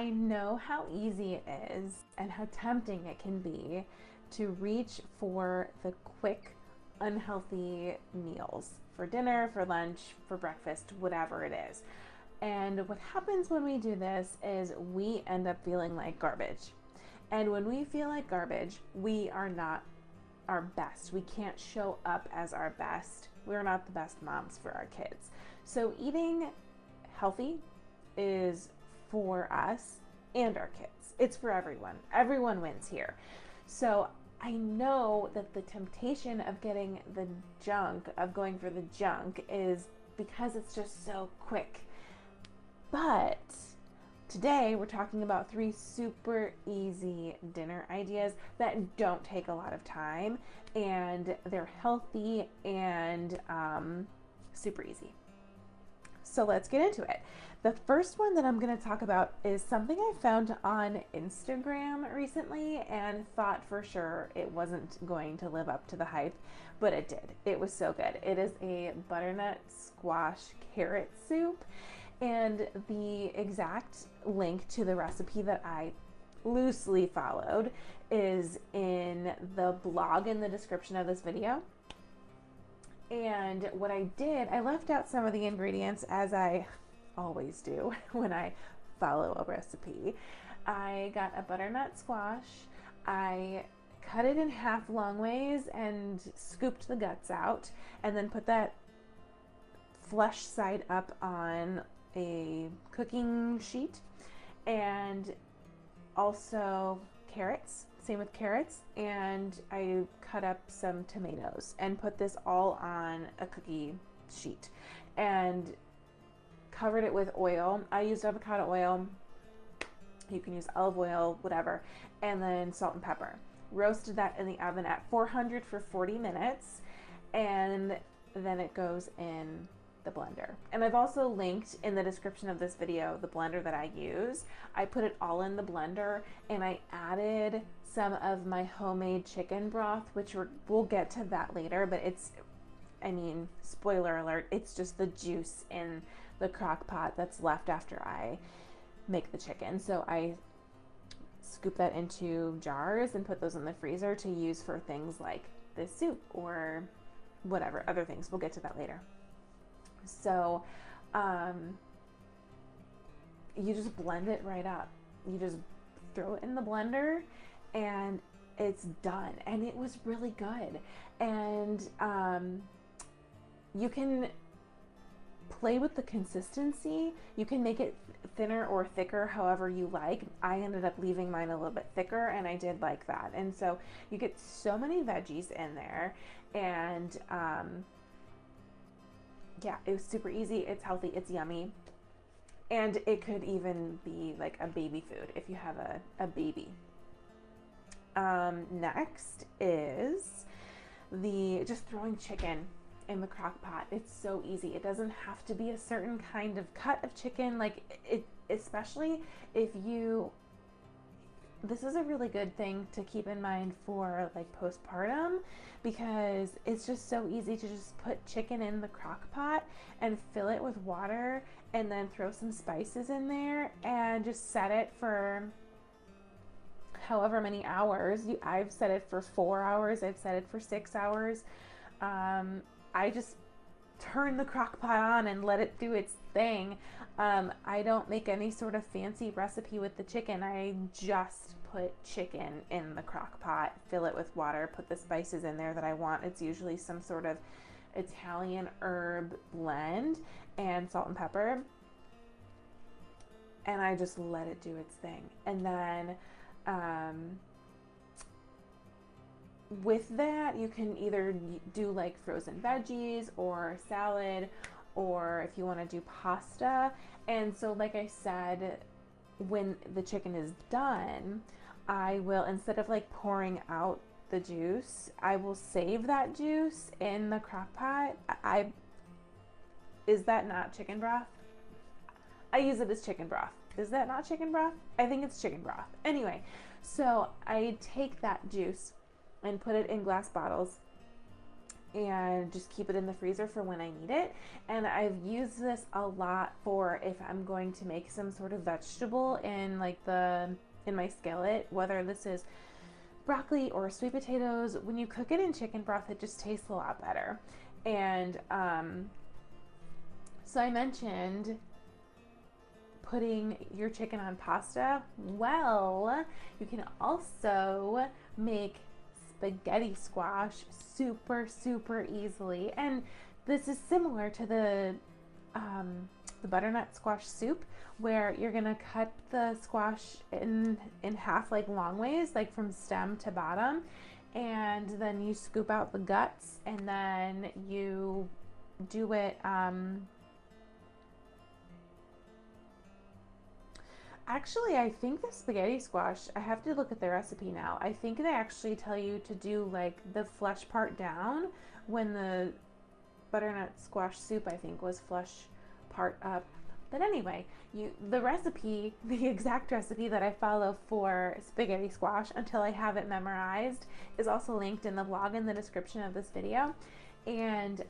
I know how easy it is and how tempting it can be to reach for the quick, unhealthy meals for dinner, for lunch, for breakfast, whatever it is. And what happens when we do this is we end up feeling like garbage. And when we feel like garbage, we are not our best. We can't show up as our best. We're not the best moms for our kids. So eating healthy is for us and our kids. It's for everyone. Everyone wins here. So I know that the temptation of getting the junk, of going for the junk, is because it's just so quick. But today we're talking about 3 super easy dinner ideas that don't take a lot of time, and they're healthy and super easy. So let's get into it. The first one that I'm going to talk about is something I found on Instagram recently and thought for sure it wasn't going to live up to the hype, but it did. It was so good. It is a butternut squash carrot soup, and the exact link to the recipe that I loosely followed is in the blog in the description of this video. And what I did, I left out some of the ingredients, as I always do when I follow a recipe. I got a butternut squash. I cut it in half long ways and scooped the guts out, and then put that flesh side up on a cooking sheet. And also carrots, same with carrots, and I cut up some tomatoes and put this all on a cookie sheet and covered it with oil. I used avocado oil. You can use olive oil, whatever, and then salt and pepper. Roasted that in the oven at 400 for 40 minutes, and then it goes in the blender. And I've also linked in the description of this video the blender that I use. I put it all in the blender, and I added some of my homemade chicken broth, which we'll get to that later, but it's, I mean, spoiler alert, it's just the juice in the crock pot that's left after I make the chicken. So I scoop that into jars and put those in the freezer to use for things like this soup or whatever, other things. We'll get to that later. So you just blend it right up. You just throw it in the blender and it's done. And it was really good. And you can play with the consistency. You can make it thinner or thicker, however you like. I ended up leaving mine a little bit thicker, and I did like that. And so you get so many veggies in there, and yeah, it was super easy. It's healthy. It's yummy. And it could even be like a baby food if you have a baby. Next is just throwing chicken in the crock pot. It's so easy. It doesn't have to be a certain kind of cut of chicken. Like it, especially if this is a really good thing to keep in mind for like postpartum, because it's just so easy to just put chicken in the crock pot and fill it with water and then throw some spices in there and just set it for however many hours. I've set it for 4 hours. I've set it for 6 hours. I just turn the crock pot on and let it do its thing. I don't make any sort of fancy recipe with the chicken. I just put chicken in the crock pot, fill it with water, put the spices in there that I want. It's usually some sort of Italian herb blend and salt and pepper. And I just let it do its thing. And then with that, you can either do like frozen veggies or salad, or if you want to do pasta. And so like I said, when the chicken is done, I will, instead of like pouring out the juice, I will save that juice in the crock pot. Is that not chicken broth? I use it as chicken broth. Is that not chicken broth? I think it's chicken broth. Anyway, so I take that juice and put it in glass bottles and just keep it in the freezer for when I need it. And I've used this a lot for if I'm going to make some sort of vegetable in in my skillet, whether this is broccoli or sweet potatoes. When you cook it in chicken broth, it just tastes a lot better. And so I mentioned putting your chicken on pasta. Well, you can also make spaghetti squash super easily, and this is similar to the butternut squash soup, where you're gonna cut the squash in half, like long ways, like from stem to bottom, and then you scoop out the guts, and then you do it actually, I think the spaghetti squash, I have to look at the recipe now. I think they actually tell you to do like the flesh part down, when the butternut squash soup, I think, was flesh part up. But anyway, the recipe, the exact recipe that I follow for spaghetti squash until I have it memorized, is also linked in the blog in the description of this video. And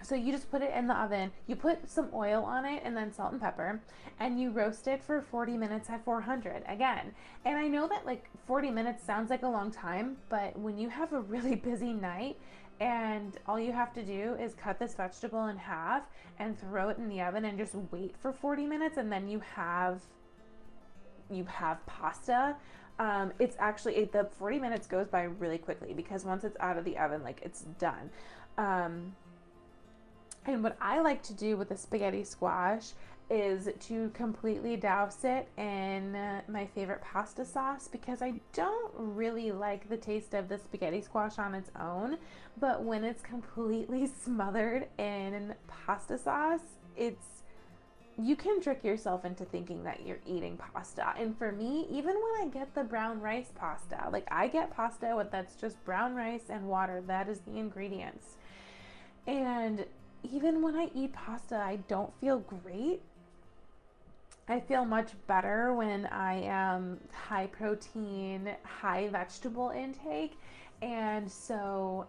so you just put it in the oven, you put some oil on it and then salt and pepper, and you roast it for 40 minutes at 400 again. And I know that like 40 minutes sounds like a long time, but when you have a really busy night and all you have to do is cut this vegetable in half and throw it in the oven and just wait for 40 minutes, and then you have pasta. It's actually, the 40 minutes goes by really quickly, because once it's out of the oven, like, it's done. And what I like to do with the spaghetti squash is to completely douse it in my favorite pasta sauce, because I don't really like the taste of the spaghetti squash on its own, but when it's completely smothered in pasta sauce, you can trick yourself into thinking that you're eating pasta. And for me, even when I get the brown rice pasta, like I get pasta that's just brown rice and water, that is the ingredients. And even when I eat pasta, I don't feel great. I feel much better when I am high protein, high vegetable intake. And so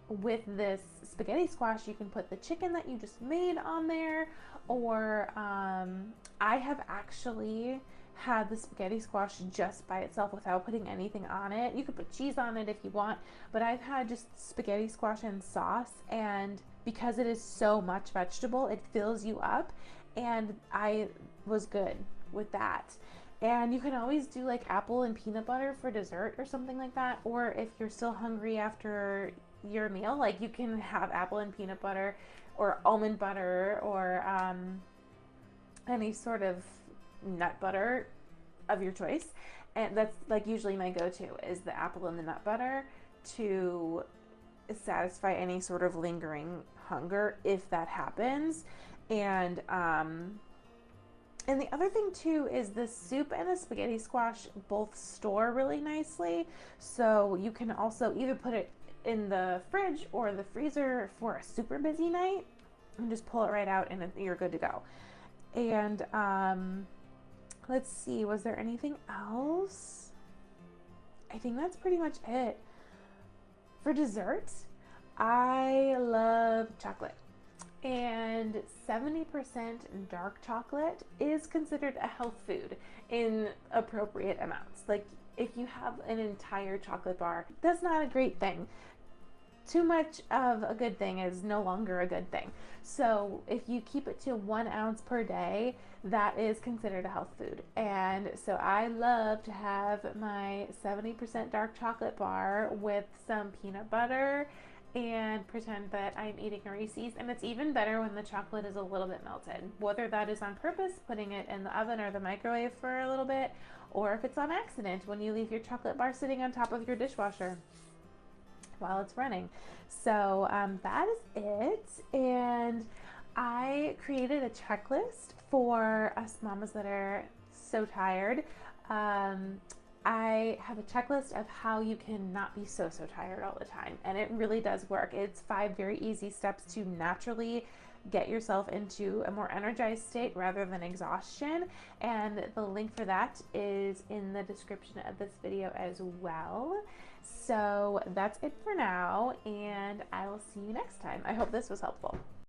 with this spaghetti squash, you can put the chicken that you just made on there, or I have actually had the spaghetti squash just by itself without putting anything on it. You could put cheese on it if you want, but I've had just spaghetti squash and sauce, and because it is so much vegetable, it fills you up, and I was good with that. And you can always do like apple and peanut butter for dessert or something like that, or if you're still hungry after your meal, like you can have apple and peanut butter or almond butter or any sort of nut butter of your choice. And that's like usually my go-to is the apple and the nut butter to satisfy any sort of lingering hunger if that happens. And the other thing too is the soup and the spaghetti squash both store really nicely, so you can also either put it in the fridge or the freezer for a super busy night and just pull it right out and you're good to go. And let's see, was there anything else? I think that's pretty much it. For dessert, I love chocolate, and 70% dark chocolate is considered a health food in appropriate amounts. Like if you have an entire chocolate bar, that's not a great thing. Too much of a good thing is no longer a good thing. So if you keep it to 1 ounce per day, that is considered a health food. And so I love to have my 70% dark chocolate bar with some peanut butter and pretend that I'm eating a Reese's. And it's even better when the chocolate is a little bit melted, whether that is on purpose, putting it in the oven or the microwave for a little bit, or if it's on accident when you leave your chocolate bar sitting on top of your dishwasher while it's running. So that is it. And I created a checklist for us mamas that are so tired. I have a checklist of how you can not be so tired all the time, and it really does work. It's 5 very easy steps to naturally get yourself into a more energized state rather than exhaustion. And the link for that is in the description of this video as well. So that's it for now, and I will see you next time. I hope this was helpful.